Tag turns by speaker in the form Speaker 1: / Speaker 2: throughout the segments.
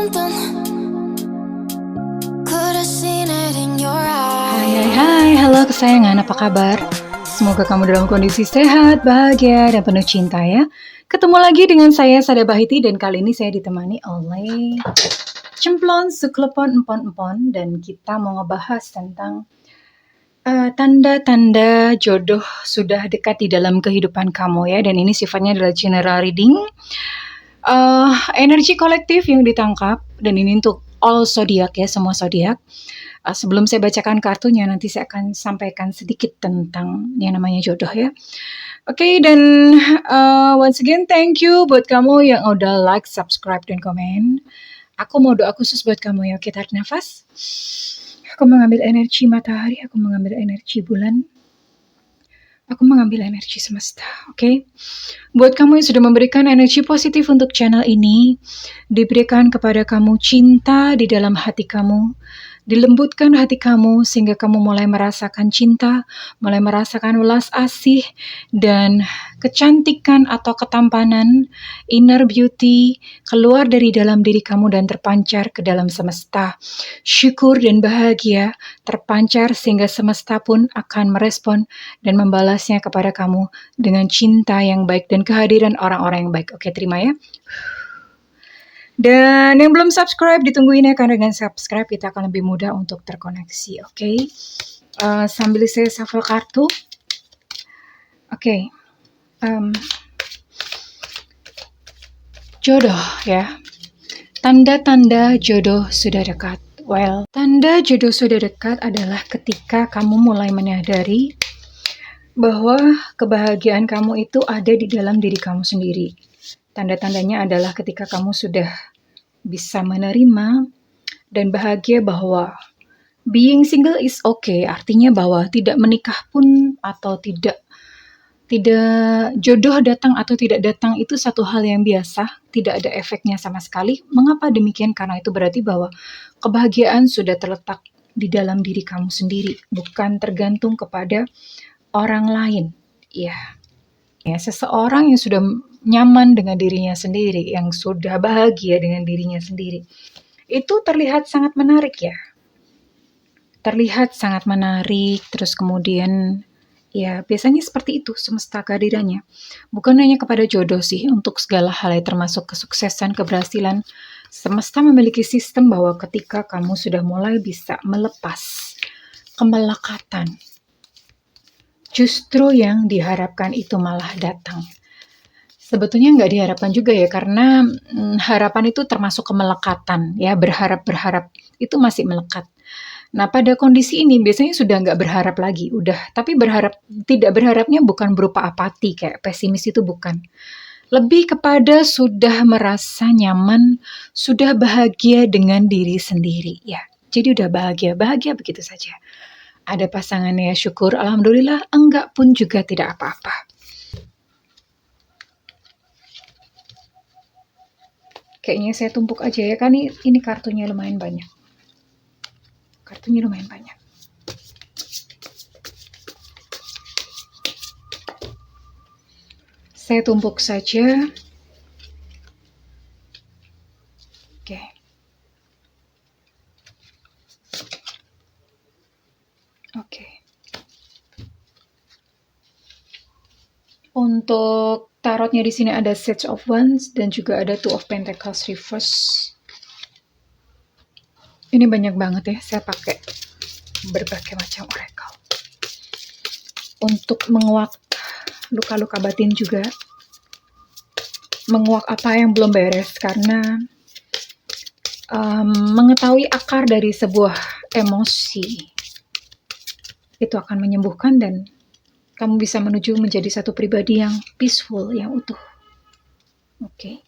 Speaker 1: something. Could have seen it in your eyes.
Speaker 2: Hai, halo kesayangan, apa kabar? Semoga kamu dalam kondisi sehat, bahagia, dan penuh cinta ya. Ketemu lagi dengan saya, Sada Bahiti, dan kali ini saya ditemani oleh Cemplon Suklepon Empon-Empon, dan kita mau ngebahas tentang tanda-tanda jodoh sudah dekat di dalam kehidupan kamu ya, dan ini sifatnya adalah general reading. Energi kolektif yang ditangkap, dan ini untuk all zodiak ya, semua zodiak. Sebelum saya bacakan kartunya, nanti saya akan sampaikan sedikit tentang yang namanya jodoh ya. Oke, dan once again thank you buat kamu yang udah like, subscribe, dan komen. Aku mau doa khusus buat kamu ya. Oke, tarik nafas. Aku mengambil energi matahari, aku mengambil energi bulan, aku mengambil energi semesta, oke? Buat kamu yang sudah memberikan energi positif untuk channel ini, diberikan kepada kamu cinta di dalam hati kamu, dilembutkan hati kamu sehingga kamu mulai merasakan cinta, mulai merasakan welas asih dan kecantikan atau ketampanan, inner beauty, keluar dari dalam diri kamu dan terpancar ke dalam semesta. Syukur dan bahagia terpancar sehingga semesta pun akan merespon dan membalasnya kepada kamu dengan cinta yang baik dan kehadiran orang-orang yang baik. Oke, terima ya. Dan yang belum subscribe, ditungguin ya, karena dengan subscribe kita akan lebih mudah untuk terkoneksi, oke? Sambil saya shuffle kartu. Oke. Jodoh ya. Tanda-tanda jodoh sudah dekat. Well, tanda jodoh sudah dekat adalah ketika kamu mulai menyadari bahwa kebahagiaan kamu itu ada di dalam diri kamu sendiri. Tanda-tandanya adalah ketika kamu sudah bisa menerima dan bahagia bahwa being single is okay, artinya bahwa tidak menikah pun atau tidak jodoh datang atau tidak datang itu satu hal yang biasa, tidak ada efeknya sama sekali. Mengapa demikian? Karena itu berarti bahwa kebahagiaan sudah terletak di dalam diri kamu sendiri, bukan tergantung kepada orang lain. Ya, seseorang yang sudah nyaman dengan dirinya sendiri, yang sudah bahagia dengan dirinya sendiri, itu terlihat sangat menarik ya. Terlihat sangat menarik, terus kemudian ya biasanya seperti itu semesta kehadirannya. Bukan hanya kepada jodoh sih, untuk segala hal yang termasuk kesuksesan, keberhasilan. Semesta memiliki sistem bahwa ketika kamu sudah mulai bisa melepas kemelekatan, justru yang diharapkan itu malah datang. Sebetulnya nggak diharapkan juga ya, karena harapan itu termasuk kemelekatan ya, berharap itu masih melekat. Nah, pada kondisi ini biasanya sudah nggak berharap lagi, tapi tidak berharapnya bukan berupa apati kayak pesimis, itu bukan. Lebih kepada sudah merasa nyaman, sudah bahagia dengan diri sendiri ya. Jadi udah bahagia begitu saja. Ada pasangannya, syukur, alhamdulillah, enggak pun juga tidak apa-apa. Kayaknya saya tumpuk aja ya, kan ini kartunya lumayan banyak. Saya tumpuk saja. Oke. Untuk tarotnya di sini ada Sage of Wands dan juga ada Two of Pentacles reverse. Ini banyak banget ya, saya pakai berbagai macam oracle. Untuk menguak luka-luka batin juga. Menguak apa yang belum beres, karena mengetahui akar dari sebuah emosi itu akan menyembuhkan dan kamu bisa menuju menjadi satu pribadi yang peaceful, yang utuh. Oke.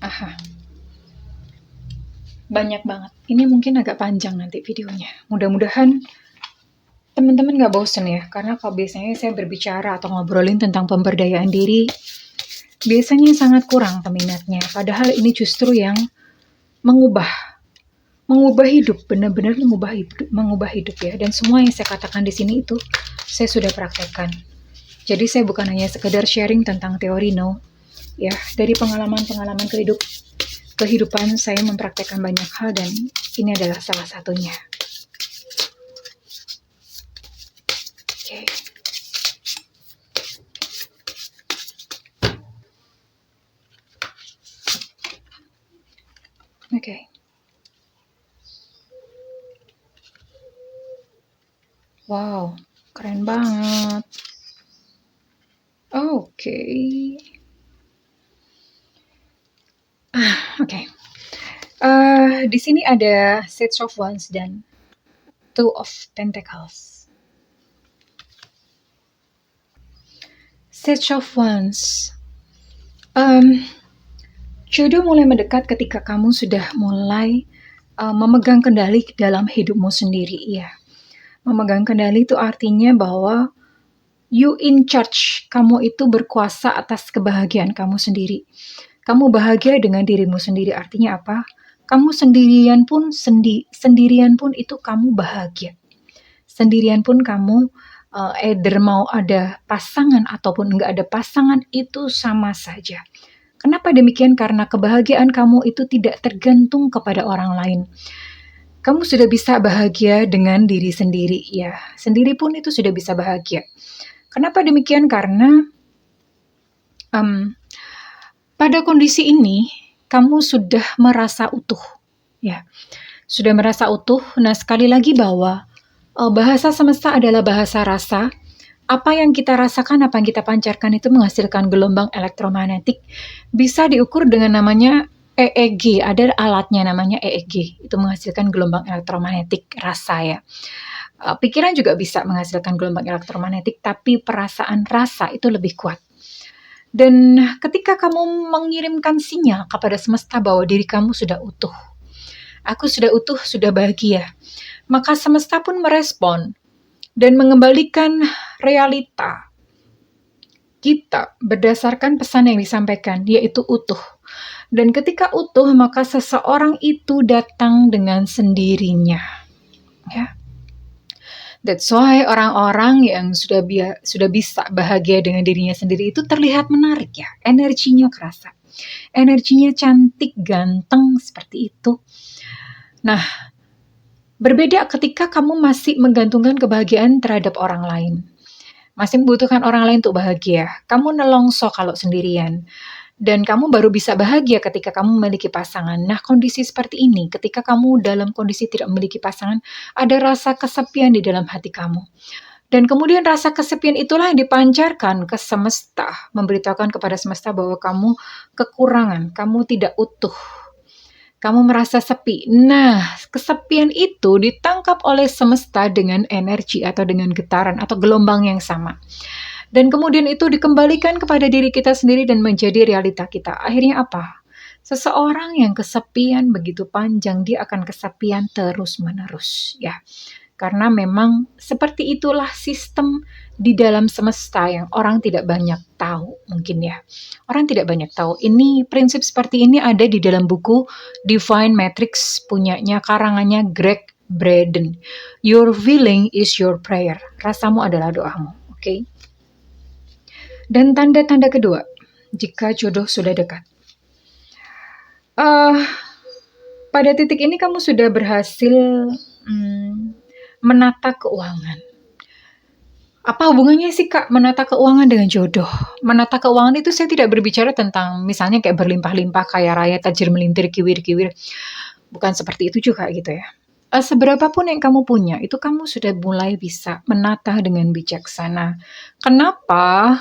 Speaker 2: Aha. Banyak banget. Ini mungkin agak panjang nanti videonya. Mudah-mudahan teman-teman gak bosen ya. Karena kalau biasanya saya berbicara atau ngobrolin tentang pemberdayaan diri, biasanya sangat kurang peminatnya. Padahal ini justru yang mengubah hidup, benar-benar mengubah hidup ya. Dan semua yang saya katakan di sini itu saya sudah praktekkan. Jadi saya bukan hanya sekedar sharing tentang teori, no. ya. Dari pengalaman-pengalaman kehidupan saya mempraktekkan banyak hal dan ini adalah salah satunya. Oke. Oke. Wow, keren banget. Oke. Oke. Di sini ada Six of Wands dan Two of Pentacles. Six of Wands. Jodoh mulai mendekat ketika kamu sudah mulai memegang kendali dalam hidupmu sendiri, ya. Memegang kendali itu artinya bahwa you in charge, kamu itu berkuasa atas kebahagiaan kamu sendiri. Kamu bahagia dengan dirimu sendiri, artinya apa? Kamu sendirian pun itu kamu bahagia. Sendirian pun kamu either mau ada pasangan ataupun enggak ada pasangan itu sama saja. Kenapa demikian? Karena kebahagiaan kamu itu tidak tergantung kepada orang lain. Kamu sudah bisa bahagia dengan diri sendiri, ya. Sendiri pun itu sudah bisa bahagia. Kenapa demikian? Karena pada kondisi ini kamu sudah merasa utuh, ya. Sudah merasa utuh. Nah, sekali lagi bahwa bahasa semesta adalah bahasa rasa. Apa yang kita rasakan, apa yang kita pancarkan itu menghasilkan gelombang elektromagnetik. Bisa diukur dengan namanya EEG, ada alatnya namanya EEG. Itu menghasilkan gelombang elektromagnetik rasa, ya. Pikiran juga bisa menghasilkan gelombang elektromagnetik, tapi perasaan rasa itu lebih kuat. Dan ketika kamu mengirimkan sinyal kepada semesta bahwa diri kamu sudah utuh, aku sudah utuh, sudah bahagia, maka semesta pun merespon dan mengembalikan realita kita berdasarkan pesan yang disampaikan, yaitu utuh. Dan ketika utuh, maka seseorang itu datang dengan sendirinya. Ya. That's why orang-orang yang sudah bisa bahagia dengan dirinya sendiri itu terlihat menarik, ya. Energinya kerasa. Energinya cantik, ganteng, seperti itu. Nah, berbeda ketika kamu masih menggantungkan kebahagiaan terhadap orang lain. Masih membutuhkan orang lain untuk bahagia. Kamu nelongso kalau sendirian. Dan kamu baru bisa bahagia ketika kamu memiliki pasangan. Nah, kondisi seperti ini, ketika kamu dalam kondisi tidak memiliki pasangan, ada rasa kesepian di dalam hati kamu. Dan kemudian rasa kesepian itulah yang dipancarkan ke semesta, memberitahukan kepada semesta bahwa kamu kekurangan, kamu tidak utuh. Kamu merasa sepi. Nah, kesepian itu ditangkap oleh semesta dengan energi atau dengan getaran atau gelombang yang sama. Dan kemudian itu dikembalikan kepada diri kita sendiri dan menjadi realita kita. Akhirnya apa? Seseorang yang kesepian begitu panjang, dia akan kesepian terus-menerus, ya. Karena memang seperti itulah sistem di dalam semesta yang orang tidak banyak tahu, mungkin, ya. Orang tidak banyak tahu. Ini prinsip seperti ini ada di dalam buku Divine Matrix punyanya karangannya Greg Braden. Your feeling is your prayer. Rasamu adalah doamu, oke? Dan tanda-tanda kedua, jika jodoh sudah dekat. Pada titik ini kamu sudah berhasil menata keuangan. Apa hubungannya sih, Kak, menata keuangan dengan jodoh? Menata keuangan itu saya tidak berbicara tentang misalnya kayak berlimpah-limpah, kaya raya, tajir melintir, kiwir-kiwir. Bukan seperti itu juga gitu, ya. Seberapapun yang kamu punya, itu kamu sudah mulai bisa menata dengan bijaksana. Kenapa?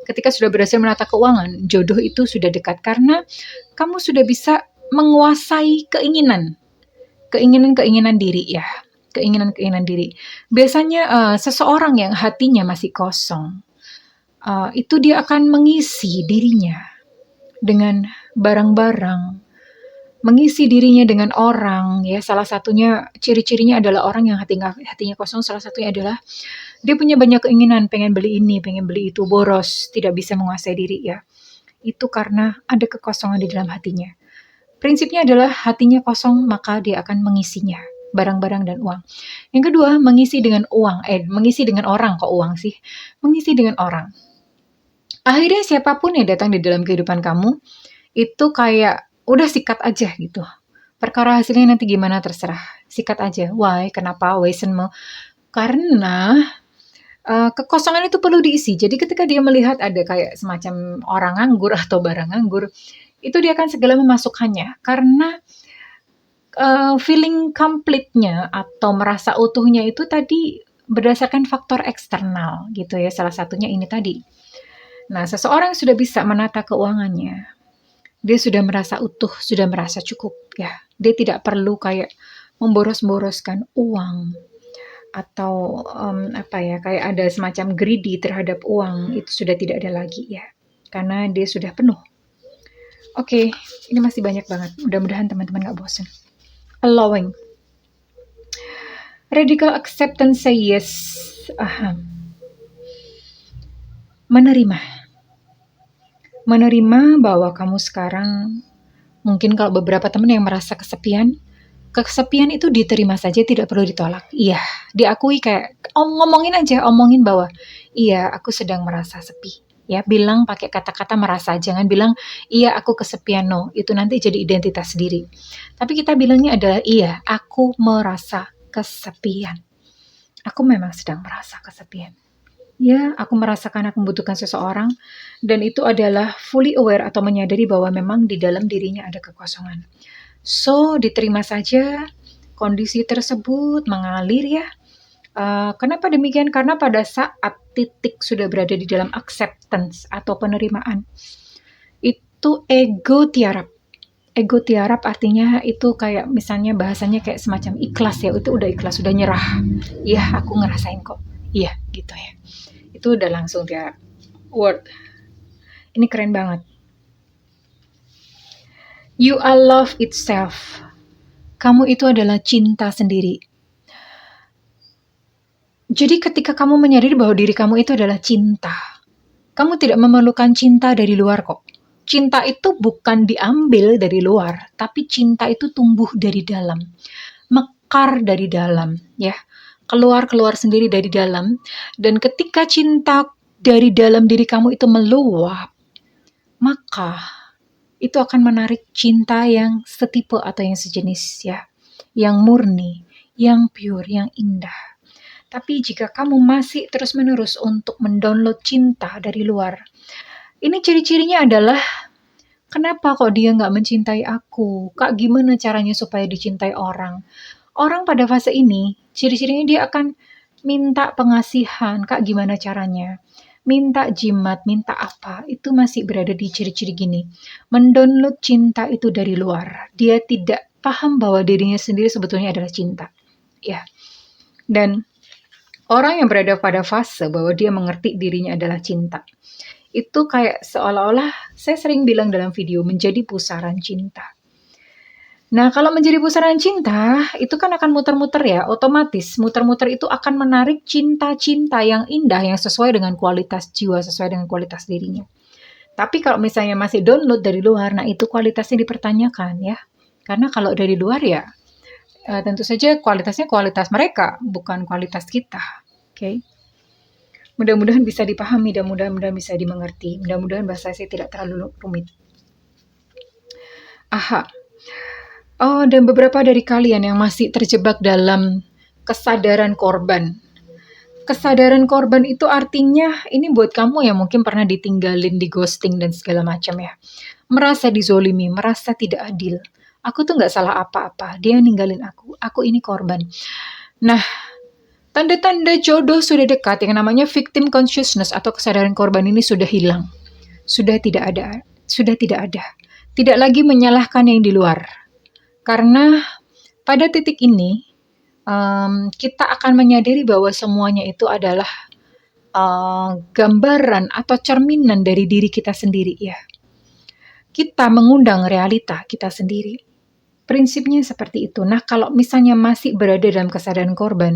Speaker 2: Ketika sudah berhasil menata keuangan, jodoh itu sudah dekat karena kamu sudah bisa menguasai keinginan diri, ya. Keinginan diri. Biasanya seseorang yang hatinya masih kosong, itu dia akan mengisi dirinya dengan barang-barang, mengisi dirinya dengan orang, ya. Salah satunya ciri-cirinya adalah orang yang hatinya kosong. Salah satunya adalah dia punya banyak keinginan, pengen beli ini, pengen beli itu, boros, tidak bisa menguasai diri, ya. Itu karena ada kekosongan di dalam hatinya. Prinsipnya adalah hatinya kosong, maka dia akan mengisinya, barang-barang dan uang. Yang kedua, mengisi dengan uang, mengisi dengan orang, kok uang sih? Mengisi dengan orang. Akhirnya siapapun yang datang di dalam kehidupan kamu, itu kayak udah sikat aja gitu. Perkara hasilnya nanti gimana terserah. Sikat aja. Why? Kenapa? Waisenme? Karena kekosongan itu perlu diisi. Jadi ketika dia melihat ada kayak semacam orang nganggur atau barang nganggur, itu dia akan segera memasukkannya. Karena feeling complete-nya atau merasa utuhnya itu tadi berdasarkan faktor eksternal gitu ya. Salah satunya ini tadi. Nah, seseorang sudah bisa menata keuangannya. Dia sudah merasa utuh, sudah merasa cukup ya. Dia tidak perlu kayak memboros-boroskan uang atau kayak ada semacam greedy terhadap uang, itu sudah tidak ada lagi ya. Karena dia sudah penuh. Oke, ini masih banyak banget. Mudah-mudahan teman-teman gak bosan. Allowing. Radical acceptance say yes. Menerima bahwa kamu sekarang, mungkin kalau beberapa teman yang merasa kesepian itu diterima saja, tidak perlu ditolak. Iya, diakui, kayak omongin bahwa iya, aku sedang merasa sepi. Ya, bilang pakai kata-kata merasa, jangan bilang iya aku kesepian. No, itu nanti jadi identitas diri. Tapi kita bilangnya adalah iya, aku merasa kesepian. Aku memang sedang merasa kesepian. Ya, aku merasakan aku membutuhkan seseorang, dan itu adalah fully aware atau menyadari bahwa memang di dalam dirinya ada kekosongan. So, diterima saja kondisi tersebut mengalir ya. Kenapa demikian? Karena pada saat titik sudah berada di dalam acceptance atau penerimaan, itu ego tiarap. Ego tiarap artinya itu kayak misalnya bahasanya kayak semacam ikhlas ya. Itu udah ikhlas, sudah nyerah. Iya, aku ngerasain kok. Iya, gitu ya. Itu udah langsung tiarap. Word. Ini keren banget. You are love itself. Kamu itu adalah cinta sendiri. Jadi ketika kamu menyadari bahwa diri kamu itu adalah cinta, kamu tidak memerlukan cinta dari luar kok. Cinta itu bukan diambil dari luar, tapi cinta itu tumbuh dari dalam, mekar dari dalam, ya, keluar sendiri dari dalam. Dan ketika cinta dari dalam diri kamu itu meluap, maka itu akan menarik cinta yang setipe atau yang sejenis ya, yang murni, yang pure, yang indah. Tapi jika kamu masih terus-menerus untuk mendownload cinta dari luar, ini ciri-cirinya adalah, kenapa kok dia nggak mencintai aku? Kak, gimana caranya supaya dicintai orang? Orang pada fase ini, ciri-cirinya dia akan minta pengasihan. Kak, gimana caranya? Minta jimat, minta apa? Itu masih berada di ciri-ciri gini. Mendownload cinta itu dari luar. Dia tidak paham bahwa dirinya sendiri sebetulnya adalah cinta. Ya. Dan orang yang berada pada fase bahwa dia mengerti dirinya adalah cinta, itu kayak seolah-olah, saya sering bilang dalam video, menjadi pusaran cinta. Nah, kalau menjadi pusaran cinta, itu kan akan muter-muter ya, otomatis muter-muter itu akan menarik cinta-cinta yang indah, yang sesuai dengan kualitas jiwa, sesuai dengan kualitas dirinya. Tapi kalau misalnya masih download dari luar, nah itu kualitasnya dipertanyakan ya. Karena kalau dari luar ya, tentu saja kualitasnya kualitas mereka, bukan kualitas kita. Oke. Mudah-mudahan bisa dipahami dan mudah-mudahan bisa dimengerti. Mudah-mudahan bahasa saya tidak terlalu rumit. Oh, dan beberapa dari kalian yang masih terjebak dalam kesadaran korban. Kesadaran korban itu artinya, ini buat kamu yang mungkin pernah ditinggalin, di ghosting dan segala macam ya. Merasa dizolimi, merasa tidak adil. Aku tuh nggak salah apa-apa, dia ninggalin aku ini korban. Nah, tanda-tanda jodoh sudah dekat, yang namanya victim consciousness atau kesadaran korban ini sudah hilang. Sudah tidak ada. Tidak lagi menyalahkan yang di luar. Karena pada titik ini, kita akan menyadari bahwa semuanya itu adalah gambaran atau cerminan dari diri kita sendiri ya. Kita mengundang realita kita sendiri. Prinsipnya seperti itu. Nah, kalau misalnya masih berada dalam kesadaran korban,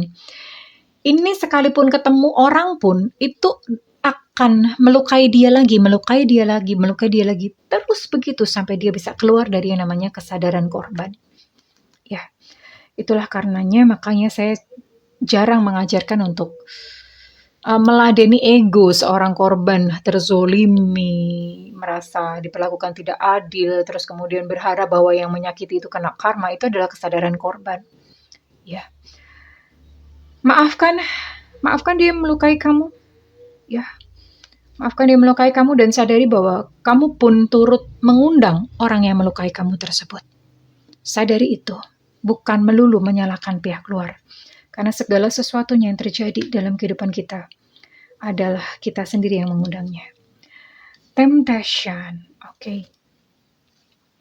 Speaker 2: ini sekalipun ketemu orang pun, itu akan melukai dia lagi, terus begitu sampai dia bisa keluar dari yang namanya kesadaran korban. Ya, itulah karenanya makanya saya jarang mengajarkan untuk meladeni ego seorang korban terzolimi, merasa diperlakukan tidak adil, terus kemudian berharap bahwa yang menyakiti itu kena karma, itu adalah kesadaran korban. Ya, maafkan dia melukai kamu. Ya, maafkan dia melukai kamu dan sadari bahwa kamu pun turut mengundang orang yang melukai kamu tersebut. Sadari itu, bukan melulu menyalahkan pihak luar. Karena segala sesuatunya yang terjadi dalam kehidupan kita adalah kita sendiri yang mengundangnya. Temptation. Oke.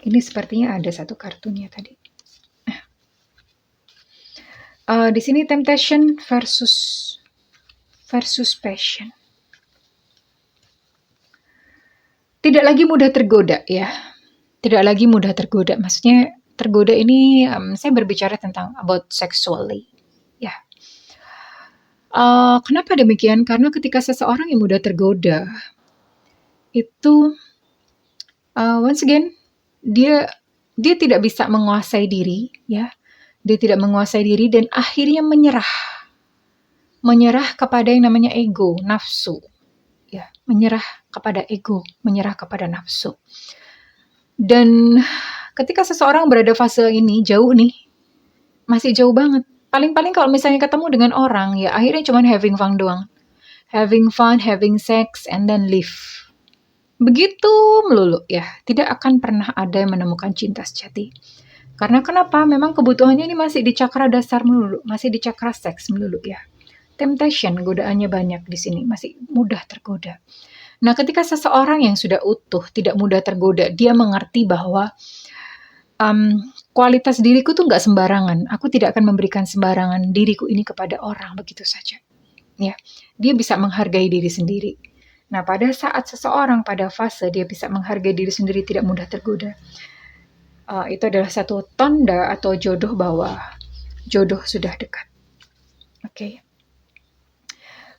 Speaker 2: Ini sepertinya ada satu kartunya tadi. Di sini temptation versus passion. Tidak lagi mudah tergoda ya. Tidak lagi mudah tergoda. Maksudnya tergoda ini saya berbicara tentang about sexually. Ya. Kenapa demikian? Karena ketika seseorang yang mudah tergoda, itu once again dia tidak bisa menguasai diri, ya. Dia tidak menguasai diri dan akhirnya menyerah kepada yang namanya ego, nafsu, ya. Menyerah kepada ego, menyerah kepada nafsu. Dan ketika seseorang berada fase ini jauh nih, masih jauh banget. Paling-paling kalau misalnya ketemu dengan orang, ya akhirnya cuma having fun doang. Having fun, having sex, and then leave. Begitu melulu ya, tidak akan pernah ada yang menemukan cinta sejati. Karena kenapa? Memang kebutuhannya ini masih di cakra dasar melulu, masih di cakra seks melulu ya. Temptation, godaannya banyak di sini, masih mudah tergoda. Nah, ketika seseorang yang sudah utuh, tidak mudah tergoda, dia mengerti bahwa kualitas diriku tuh nggak sembarangan. Aku tidak akan memberikan sembarangan diriku ini kepada orang begitu saja. Ya, dia bisa menghargai diri sendiri. Nah, pada saat seseorang pada fase dia bisa menghargai diri sendiri, tidak mudah tergoda, itu adalah satu tanda atau jodoh bahwa jodoh sudah dekat. Oke.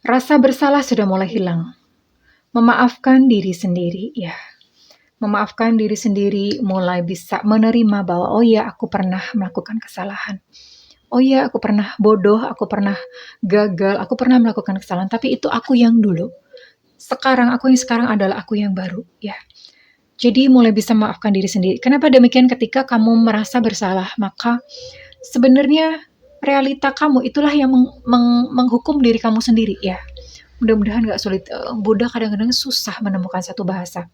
Speaker 2: Rasa bersalah sudah mulai hilang. Memaafkan diri sendiri, ya. Memaafkan diri sendiri, mulai bisa menerima bahwa oh ya, aku pernah melakukan kesalahan. Oh ya, aku pernah bodoh, aku pernah gagal, aku pernah melakukan kesalahan, tapi itu aku yang dulu. Aku yang sekarang adalah aku yang baru, ya. Jadi mulai bisa memaafkan diri sendiri. Kenapa demikian? Ketika kamu merasa bersalah, maka sebenarnya realita kamu itulah yang menghukum diri kamu sendiri, ya. Mudah-mudahan gak sulit. Buddha kadang-kadang susah menemukan satu bahasa.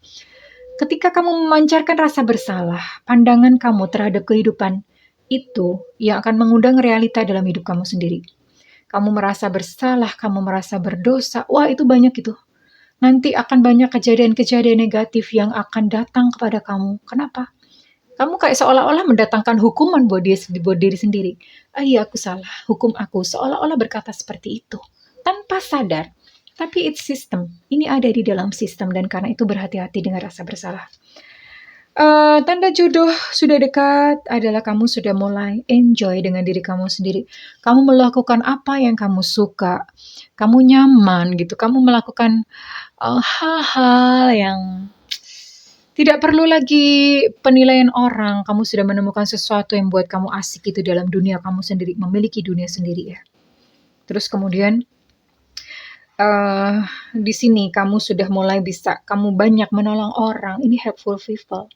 Speaker 2: Ketika kamu memancarkan rasa bersalah, pandangan kamu terhadap kehidupan itu yang akan mengundang realita dalam hidup kamu sendiri. Kamu merasa bersalah, kamu merasa berdosa, wah itu banyak itu. Nanti akan banyak kejadian-kejadian negatif yang akan datang kepada kamu. Kenapa? Kamu kayak seolah-olah mendatangkan hukuman buat diri sendiri. Iya aku salah, hukum aku, seolah-olah berkata seperti itu. Tanpa sadar. Tapi it's system. Ini ada di dalam sistem dan karena itu berhati-hati dengan rasa bersalah. Tanda jodoh sudah dekat adalah kamu sudah mulai enjoy dengan diri kamu sendiri. Kamu melakukan apa yang kamu suka. Kamu nyaman gitu. Kamu melakukan hal-hal yang tidak perlu lagi penilaian orang. Kamu sudah menemukan sesuatu yang buat kamu asik itu dalam dunia kamu sendiri. Memiliki dunia sendiri ya. Terus kemudian di sini kamu sudah mulai bisa, kamu banyak menolong orang, ini helpful people.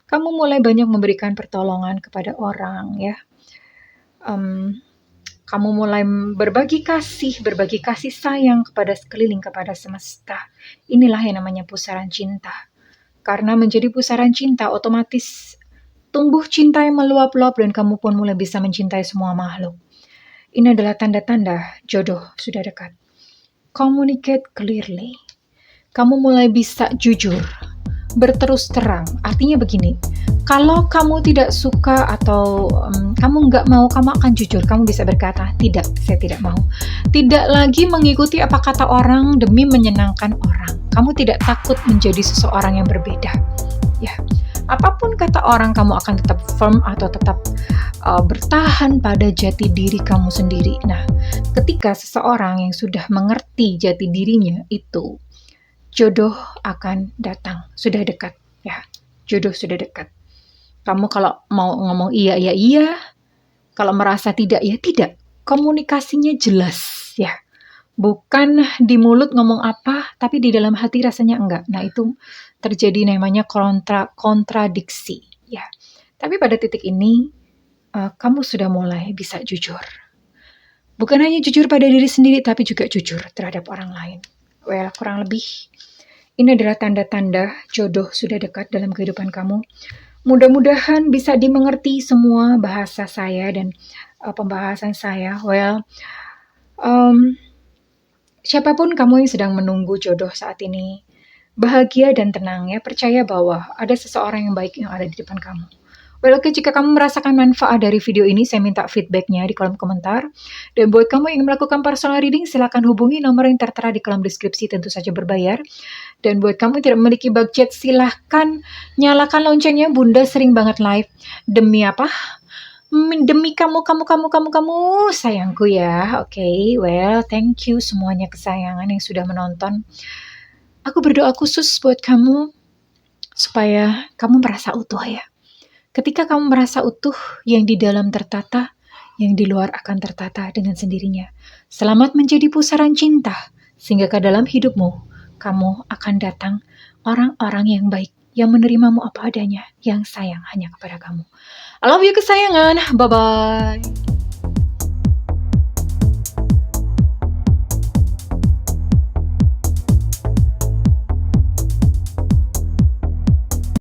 Speaker 2: Kamu mulai banyak memberikan pertolongan kepada orang, ya. Kamu mulai berbagi kasih sayang kepada sekeliling, kepada semesta. Inilah yang namanya pusaran cinta. Karena menjadi pusaran cinta, otomatis tumbuh cinta yang meluap-luap dan kamu pun mulai bisa mencintai semua makhluk. Ini adalah tanda-tanda jodoh sudah dekat. Communicate clearly. Kamu mulai bisa jujur, berterus terang. Artinya begini, kalau kamu tidak suka atau kamu nggak mau, kamu akan jujur. Kamu bisa berkata, tidak, saya tidak mau. Tidak lagi mengikuti apa kata orang demi menyenangkan orang. Kamu tidak takut menjadi seseorang yang berbeda. Ya, apapun kata orang, kamu akan tetap firm atau tetap bertahan pada jati diri kamu sendiri. Nah, ketika seseorang yang sudah mengerti jati dirinya itu, jodoh akan datang. Sudah dekat, ya. Jodoh sudah dekat. Kamu kalau mau ngomong iya, ya iya. Kalau merasa tidak, ya tidak. Komunikasinya jelas, ya. Bukan di mulut ngomong apa, tapi di dalam hati rasanya enggak. Nah, itu terjadi namanya kontradiksi, ya. Tapi pada titik ini, kamu sudah mulai bisa jujur. Bukan hanya jujur pada diri sendiri, tapi juga jujur terhadap orang lain. Well, kurang lebih ini adalah tanda-tanda jodoh sudah dekat dalam kehidupan kamu. Mudah-mudahan bisa dimengerti semua bahasa saya dan pembahasan saya. Well, siapapun kamu yang sedang menunggu jodoh saat ini, bahagia dan tenang ya, percaya bahwa ada seseorang yang baik yang ada di depan kamu. Well, oke, jika kamu merasakan manfaat dari video ini, saya minta feedbacknya di kolom komentar. Dan buat kamu yang ingin melakukan personal reading, silakan hubungi nomor yang tertera di kolom deskripsi, tentu saja berbayar. Dan buat kamu yang tidak memiliki budget, silahkan nyalakan loncengnya, Bunda sering banget live. Demi apa? Demi kamu, sayangku ya. Oke, well, thank you semuanya kesayangan yang sudah menonton. Aku berdoa khusus buat kamu, supaya kamu merasa utuh ya. Ketika kamu merasa utuh, yang di dalam tertata, yang di luar akan tertata dengan sendirinya. Selamat menjadi pusaran cinta, sehingga ke dalam hidupmu, kamu akan datang orang-orang yang baik, yang menerimamu apa adanya, yang sayang hanya kepada kamu. I love you kesayangan, bye-bye.